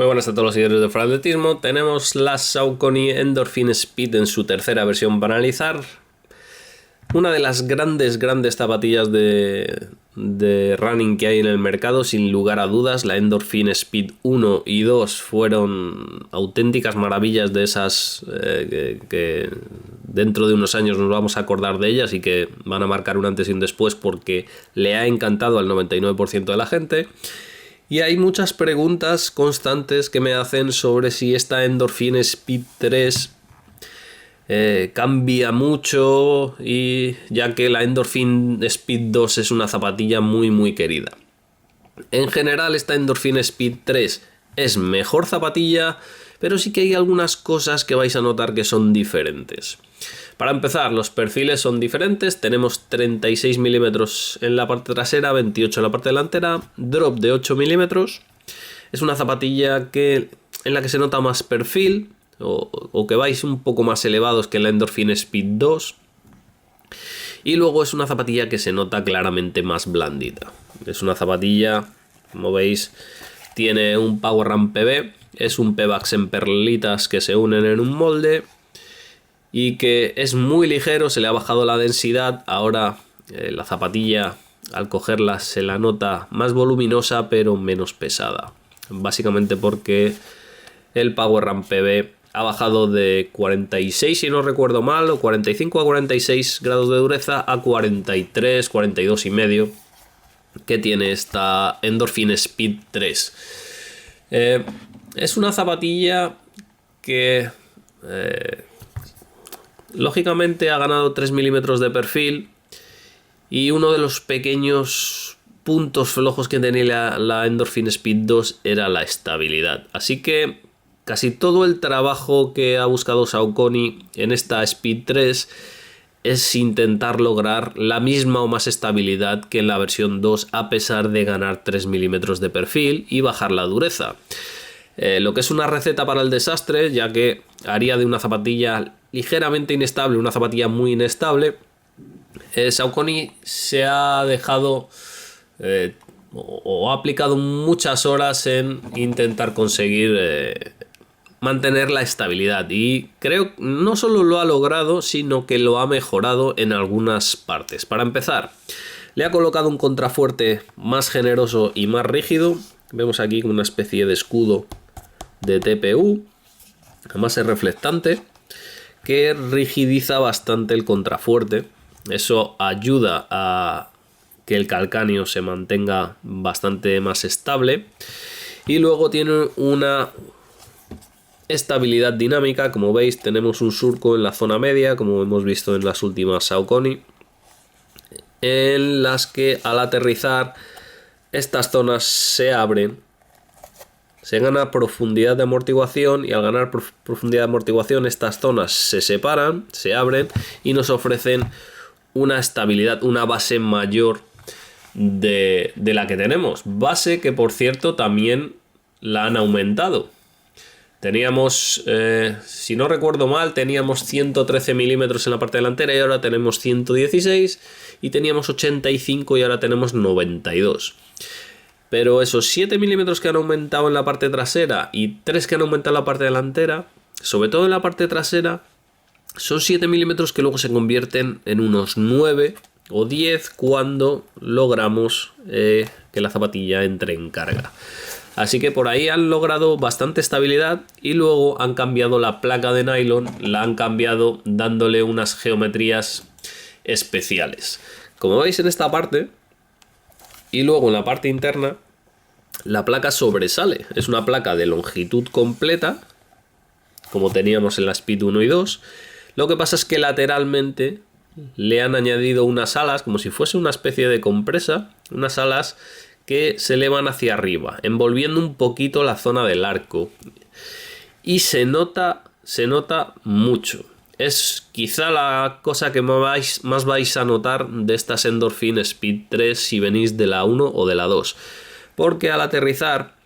Muy buenas a todos los seguidores de Fuera de Atletismo. Tenemos la Saucony Endorphin Speed en su tercera versión para analizar. Una de las grandes zapatillas de running que hay en el mercado, sin lugar a dudas. La Endorphin Speed 1 y 2 fueron auténticas maravillas de esas que dentro de unos años nos vamos a acordar de ellas y que van a marcar un antes y un después porque le ha encantado al 99% de la gente. Y hay muchas preguntas constantes que me hacen sobre si esta Endorphin Speed 3 cambia mucho, y ya que la Endorphin Speed 2 es una zapatilla muy querida. En general, esta Endorphin Speed 3 es mejor zapatilla, pero sí que hay algunas cosas que vais a notar que son diferentes. Para empezar, los perfiles son diferentes. Tenemos 36 milímetros en la parte trasera, 28 en la parte delantera, drop de 8 milímetros. Es una zapatilla en la que se nota más perfil, o que vais un poco más elevados que la Endorphin Speed 2. Y luego es una zapatilla que se nota claramente más blandita. Es una zapatilla, como veis, tiene un Power Run PB, es un Pebax en perlitas que se unen en un molde y que es muy ligero. Se le ha bajado la densidad. Ahora la zapatilla, al cogerla, se la nota más voluminosa pero menos pesada, básicamente porque el Power Run PB ha bajado de 46, si no recuerdo mal, o 45 a 46 grados de dureza a 43, 42 y medio que tiene esta Endorphin Speed 3. Es una zapatilla que lógicamente ha ganado 3 milímetros de perfil, y uno de los pequeños puntos flojos que tenía la Endorphin Speed 2 era la estabilidad. Así que casi todo el trabajo que ha buscado Saucony en esta Speed 3 es intentar lograr la misma o más estabilidad que en la versión 2, a pesar de ganar 3 milímetros de perfil y bajar la dureza. Lo que es una receta para el desastre, ya que haría de una zapatilla ligeramente inestable una zapatilla muy inestable. Saucony se ha dejado o ha aplicado muchas horas en intentar conseguir mantener la estabilidad, y creo que no solo lo ha logrado, sino que lo ha mejorado en algunas partes. Para empezar, le ha colocado un contrafuerte más generoso y más rígido. Vemos aquí una especie de escudo de TPU, además es reflectante, que rigidiza bastante el contrafuerte. Eso ayuda a que el calcáneo se mantenga bastante más estable, y luego tiene una estabilidad dinámica. Como veis, tenemos un surco en la zona media, como hemos visto en las últimas Saucony, en las que al aterrizar estas zonas se abren. Se gana profundidad de amortiguación, y al ganar profundidad de amortiguación estas zonas se separan, se abren y nos ofrecen una estabilidad, una base mayor de la que tenemos. Base que, por cierto, también la han aumentado. Teníamos, si no recuerdo mal, teníamos 113 milímetros en la parte delantera y ahora tenemos 116, y teníamos 85 y ahora tenemos 92. Pero esos 7 milímetros que han aumentado en la parte trasera y 3 que han aumentado en la parte delantera, sobre todo en la parte trasera, son 7 milímetros que luego se convierten en unos 9 o 10 cuando logramos que la zapatilla entre en carga. Así que por ahí han logrado bastante estabilidad, y luego han cambiado la placa de nylon, la han cambiado dándole unas geometrías especiales. Como veis en esta parte, y luego en la parte interna, la placa sobresale. Es una placa de longitud completa, como teníamos en la Speed 1 y 2. Lo que pasa es que lateralmente le han añadido unas alas, como si fuese una especie de compresa, unas alas que se elevan hacia arriba, envolviendo un poquito la zona del arco, y se nota mucho. Es quizá la cosa que más vais a notar de estas Endorphin Speed 3 si venís de la 1 o de la 2, porque al aterrizar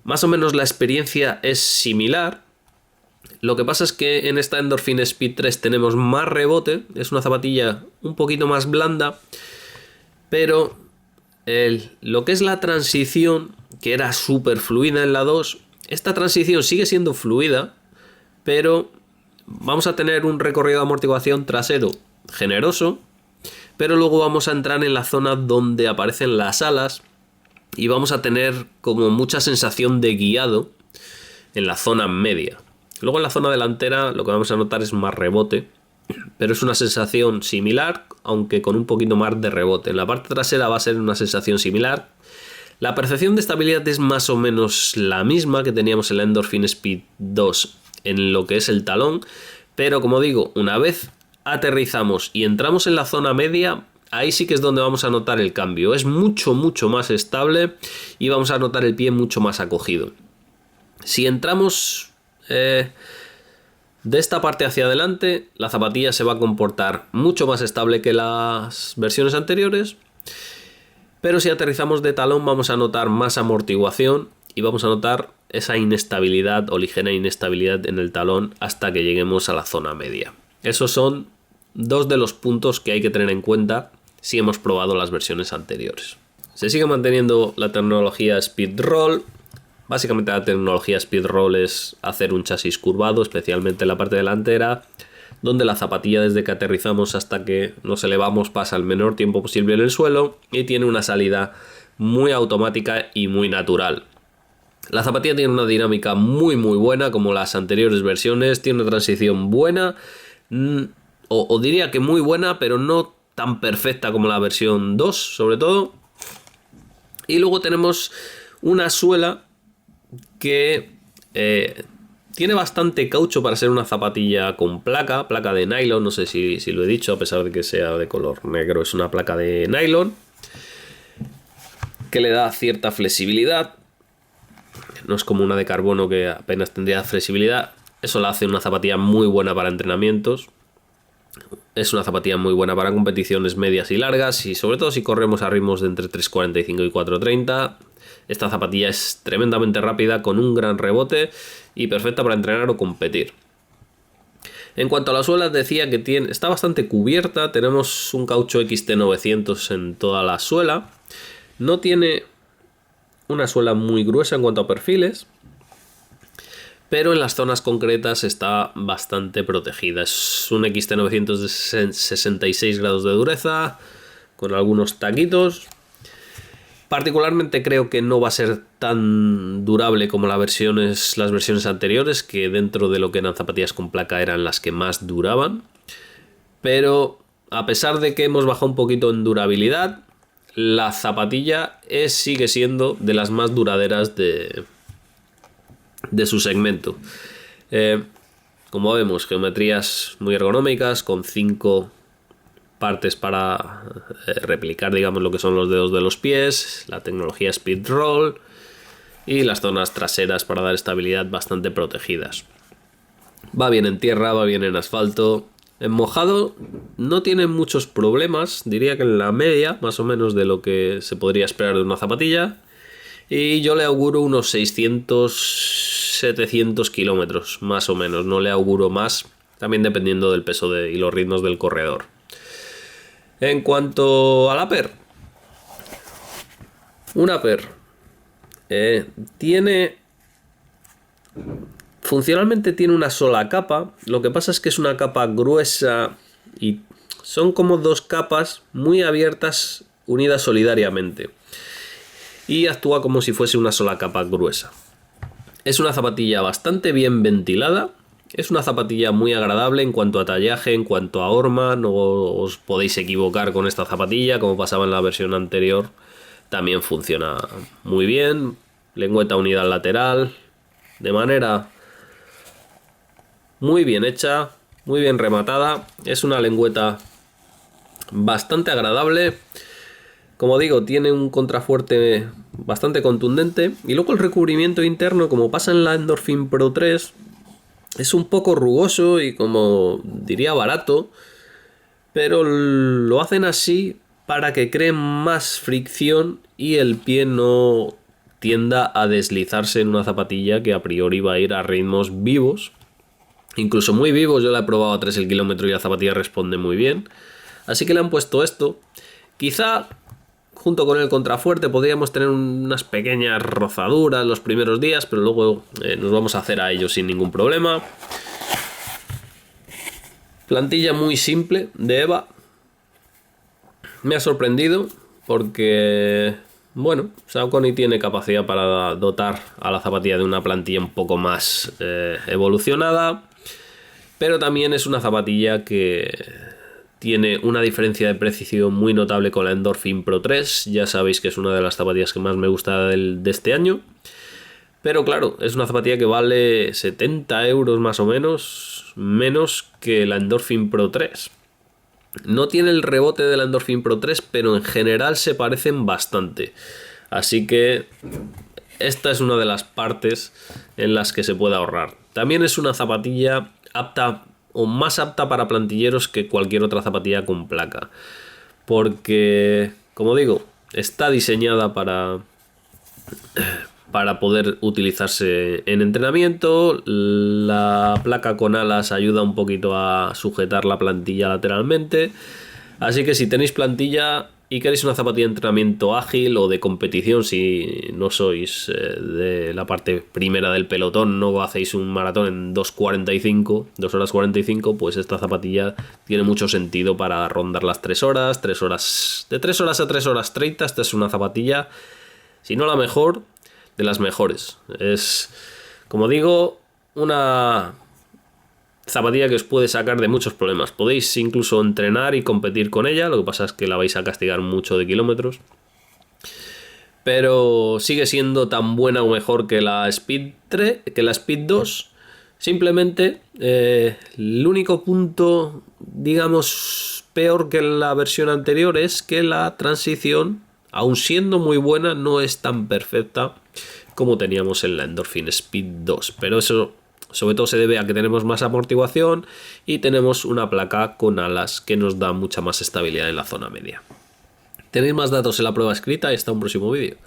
más o menos la experiencia es similar. Lo que pasa es que en esta Endorphin Speed 3 tenemos más rebote, es una zapatilla un poquito más blanda, pero lo que es la transición, que era súper fluida en la 2, Esta transición sigue siendo fluida, pero vamos a tener un recorrido de amortiguación trasero generoso, pero luego vamos a entrar en la zona donde aparecen las alas y vamos a tener como mucha sensación de guiado en la zona media. Luego en la zona delantera lo que vamos a notar es más rebote, pero es una sensación similar, aunque con un poquito más de rebote. En la parte trasera va a ser una sensación similar. La percepción de estabilidad es más o menos la misma que teníamos en la Endorphin Speed 2 en lo que es el talón, pero como digo, una vez aterrizamos y entramos en la zona media, ahí sí que es donde vamos a notar el cambio. Es mucho más estable y vamos a notar el pie mucho más acogido. Si entramos de esta parte hacia adelante, la zapatilla se va a comportar mucho más estable que las versiones anteriores, pero si aterrizamos de talón vamos a notar más amortiguación y vamos a notar esa inestabilidad o ligera inestabilidad en el talón hasta que lleguemos a la zona media. Esos son dos de los puntos que hay que tener en cuenta si hemos probado las versiones anteriores. Se sigue manteniendo la tecnología Speed Roll. Básicamente la tecnología Speed Roll es hacer un chasis curvado, especialmente en la parte delantera, donde la zapatilla desde que aterrizamos hasta que nos elevamos pasa el menor tiempo posible en el suelo y tiene una salida muy automática y muy natural. La zapatilla tiene una dinámica muy buena como las anteriores versiones, tiene una transición buena, o diría que muy buena, pero no tan perfecta como la versión 2 sobre todo. Y luego tenemos una suela que tiene bastante caucho para ser una zapatilla con placa de nylon, no sé si lo he dicho, a pesar de que sea de color negro, es una placa de nylon que le da cierta flexibilidad. No es como una de carbono que apenas tendría flexibilidad. Eso la hace una zapatilla muy buena para entrenamientos. Es una zapatilla muy buena para competiciones medias y largas y sobre todo si corremos a ritmos de entre 3.45 y 4.30. Esta zapatilla es tremendamente rápida, con un gran rebote y perfecta para entrenar o competir. En cuanto a la suela, decía que está bastante cubierta. Tenemos un caucho XT900 en toda la suela. No tiene una suela muy gruesa en cuanto a perfiles, pero en las zonas concretas está bastante protegida. Es un XT900 de 66 grados de dureza, con algunos taquitos. Particularmente creo que no va a ser tan durable como las versiones anteriores, que dentro de lo que eran zapatillas con placa eran las que más duraban. Pero a pesar de que hemos bajado un poquito en durabilidad, la zapatilla sigue siendo de las más duraderas de su segmento. Como vemos, geometrías muy ergonómicas, con 5 partes para replicar, digamos, lo que son los dedos de los pies, la tecnología Speed Roll y las zonas traseras para dar estabilidad bastante protegidas. Va bien en tierra, va bien en asfalto. En mojado no tiene muchos problemas, diría que en la media, más o menos, de lo que se podría esperar de una zapatilla. Y yo le auguro unos 600-700 kilómetros, más o menos. No le auguro más, también dependiendo del peso y los ritmos del corredor. En cuanto al upper, un upper funcionalmente tiene una sola capa. Lo que pasa es que es una capa gruesa y son como dos capas muy abiertas unidas solidariamente, y actúa como si fuese una sola capa gruesa. Es una zapatilla bastante bien ventilada. Es una zapatilla muy agradable en cuanto a tallaje, en cuanto a horma. No os podéis equivocar con esta zapatilla, como pasaba en la versión anterior. También funciona muy bien. Lengüeta unida al lateral, de manera muy bien hecha, muy bien rematada. Es una lengüeta bastante agradable. Como digo, tiene un contrafuerte bastante contundente. Y luego el recubrimiento interno, como pasa en la Endorphin Pro 3, es un poco rugoso y, como diría, barato, pero lo hacen así para que creen más fricción y el pie no tienda a deslizarse en una zapatilla que a priori va a ir a ritmos vivos, incluso muy vivos. Yo la he probado a 3 el kilómetro y la zapatilla responde muy bien, así que le han puesto esto. Quizá junto con el contrafuerte podríamos tener unas pequeñas rozaduras los primeros días, pero luego nos vamos a hacer a ello sin ningún problema. Plantilla muy simple de EVA. Me ha sorprendido porque, bueno, Saucony tiene capacidad para dotar a la zapatilla de una plantilla un poco más evolucionada, pero también es una zapatilla que tiene una diferencia de precisión muy notable con la Endorphin Pro 3. Ya sabéis que es una de las zapatillas que más me gusta de este año. Pero claro, es una zapatilla que vale 70 euros más o menos que la Endorphin Pro 3. No tiene el rebote de la Endorphin Pro 3, pero en general se parecen bastante. Así que esta es una de las partes en las que se puede ahorrar. También es una zapatilla apta o más apta para plantilleros que cualquier otra zapatilla con placa. Porque, como digo, está diseñada para poder utilizarse en entrenamiento. La placa con alas ayuda un poquito a sujetar la plantilla lateralmente. Así que si tenéis plantilla y queréis una zapatilla de entrenamiento ágil o de competición, si no sois de la parte primera del pelotón, no hacéis un maratón en 2 horas 45, pues esta zapatilla tiene mucho sentido para rondar las 3 horas, de 3 horas a 3 horas 30. Esta es una zapatilla, si no la mejor, de las mejores. Es, como digo, una zapatilla que os puede sacar de muchos problemas. Podéis incluso entrenar y competir con ella, lo que pasa es que la vais a castigar mucho de kilómetros. Pero sigue siendo tan buena o mejor que la Speed 3, que la Speed 2. Simplemente el único punto, digamos, peor que la versión anterior es que la transición, aun siendo muy buena, no es tan perfecta como teníamos en la Endorphin Speed 2. Pero eso sobre todo se debe a que tenemos más amortiguación y tenemos una placa con alas que nos da mucha más estabilidad en la zona media. Tenéis más datos en la prueba escrita y hasta un próximo vídeo.